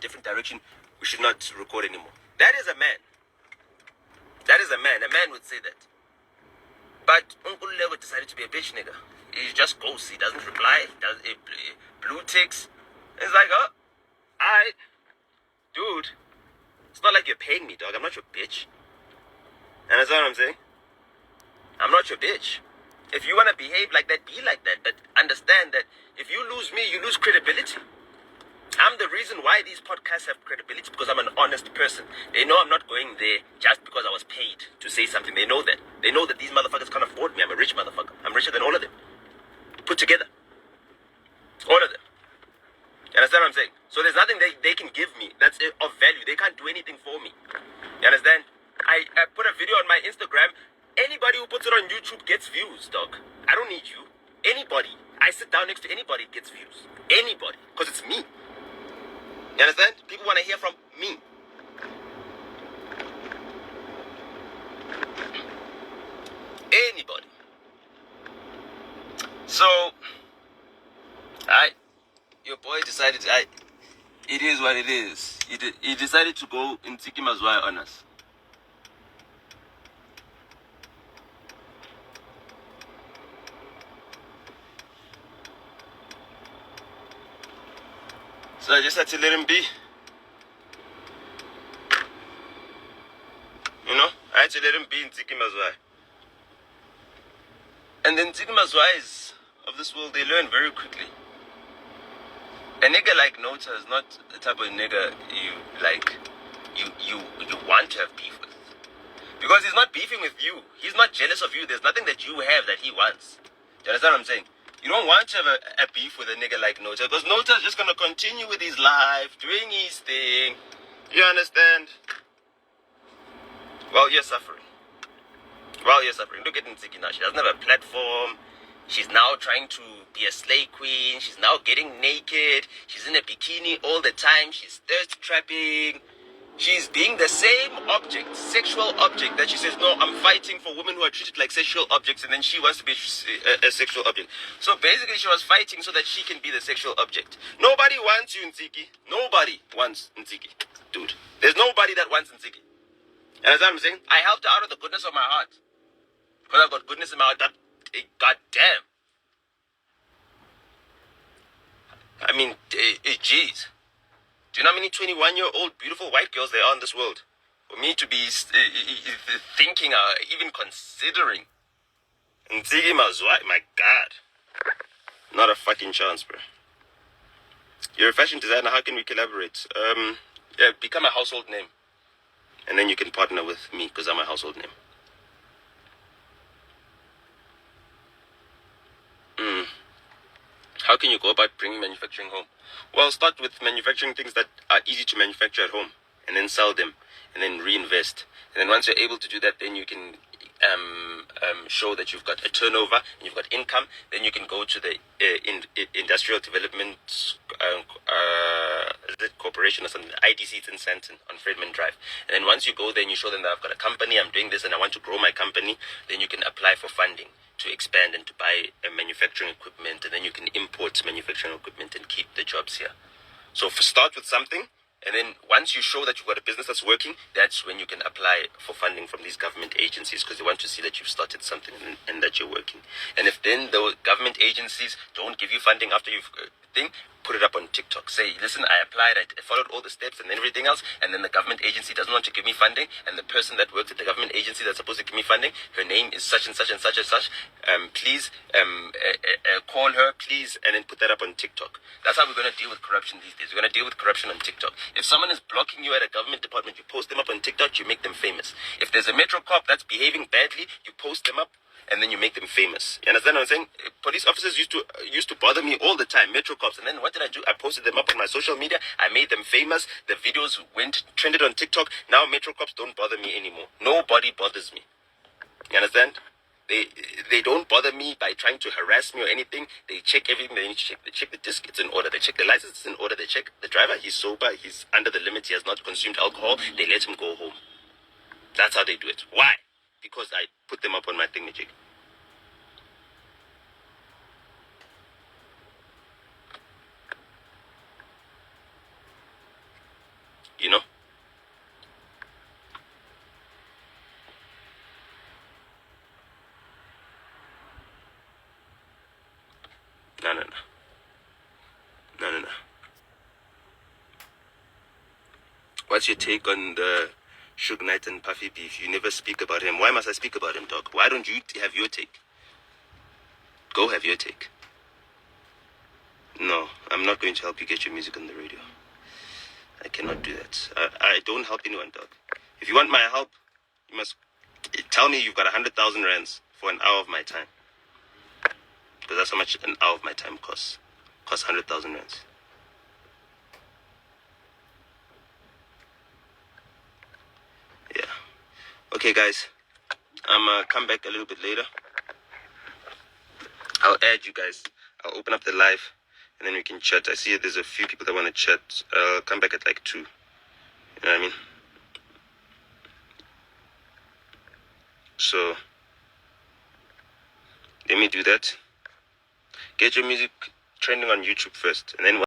different direction, we should not record anymore. That is a man. That is a man. A man would say that. But nkululeko decided to be a bitch nigga. He just ghosts. He doesn't reply. He does blue ticks. It's like, oh, dude. It's not like you're paying me, dog. I'm not your bitch. And that's what I'm saying. I'm not your bitch. If you want to behave like that, be like that. But understand that if you lose me, you lose credibility. I'm the reason why these podcasts have credibility, because I'm an honest person. They know I'm not going there just because I was paid to say something. They know that. They know that these motherfuckers can't afford me. I'm a rich motherfucker. I'm richer than all of them. Put together. All of them. You understand what I'm saying? So there's nothing they can give me that's of value. They can't do anything for me. You understand? I put a video on my Instagram. Anybody who puts it on YouTube gets views, dog. I don't need you. Anybody. I sit down next to anybody gets views. Anybody. Because it's me. You understand? People want to hear from me. Anybody. So, your boy decided, it is what it is. He decided to go ntsiki mazwai on us. So I just had to let him be. You know? I had to let him be ntsiki mazwai. And then ntsiki mazwais of this world, they learn very quickly. A nigga like Nota is not the type of nigga you want to have beef with. Because he's not beefing with you. He's not jealous of you. There's nothing that you have that he wants. Do you understand what I'm saying? You don't want to have a beef with a nigga like Nota, because Nota is just going to continue with his life, doing his thing. You understand? While you're suffering. While you're suffering. Look at Ntsiki now. She doesn't have a platform. She's now trying to be a slay queen. She's now getting naked. She's in a bikini all the time. She's thirst trapping. She's being the same object, sexual object, that she says, no, I'm fighting for women who are treated like sexual objects, and then she wants to be a sexual object. So basically she was fighting so that she can be the sexual object. Nobody wants you, Ntsiki. Nobody wants Ntsiki. Dude, there's nobody that wants Ntsiki. You understand what I'm saying? I helped her out of the goodness of my heart. Because I've got goodness in my heart. God damn. I mean, jeez. Do you know how many 21-year-old beautiful white girls there are in this world? For me to be thinking, even considering ntsiki mazwai, my God. Not a fucking chance, bro. You're a fashion designer. How can we collaborate? Yeah, become a household name. And then you can partner with me because I'm a household name. How can you go about bringing manufacturing home? Well, start with manufacturing things that are easy to manufacture at home, and then sell them, and then reinvest. And then once you're able to do that, then you can show that you've got a turnover and you've got income. Then you can go to the Industrial Development Corporation or something, IDC. It's in Santon on Fredman Drive. And then once you go there and you show them that I've got a company, I'm doing this, and I want to grow my company, then you can apply for funding to expand and to buy manufacturing equipment, and then you can import manufacturing equipment and keep the jobs here. So start with something, and then once you show that you've got a business that's working, that's when you can apply for funding from these government agencies, because they want to see that you've started something and that you're working. And if then the government agencies don't give you funding after you've put it up on TikTok. Say, listen, I applied, I followed all the steps and everything else, and then the government agency doesn't want to give me funding, and the person that works at the government agency that's supposed to give me funding, her name is such and such and such and such, please call her, please, and then put that up on TikTok. That's how we're going to deal with corruption these days. We're going to deal with corruption on TikTok. If someone is blocking you at a government department, you post them up on TikTok, you make them famous. If there's a metro cop that's behaving badly, you post them up, and then you make them famous. You understand what I'm saying? Police officers used to bother me all the time, metro cops. And then what did I do? I posted them up on my social media. I made them famous. The videos trended on TikTok. Now metro cops don't bother me anymore. Nobody bothers me. You understand? They don't bother me by trying to harass me or anything. They check everything they need to check. They check the disc, it's in order. They check the license, it's in order. They check the driver, he's sober, he's under the limit, he has not consumed alcohol. They let him go home. That's how they do it. Why? Because I put them up on my thingamajig. you know? No, no, no. No, no, no. What's your take on the Suge Knight and Puffy beef? You never speak about him. Why must I speak about him, dog? Why don't you have your take? Go have your take. No, I'm not going to help you get your music on the radio. I cannot do that. I don't help anyone, dog. If you want my help, you must tell me you've got 100,000 rands for an hour of my time. Because that's how much an hour of my time costs. Costs 100,000 rands. Yeah. Okay, guys. I'm come back a little bit later. I'll add you guys. I'll open up the live, and then we can chat. I see there's a few people that want to chat. I'll come back at like 2. You know what I mean? So, let me do that. Get your music trending on YouTube first, and then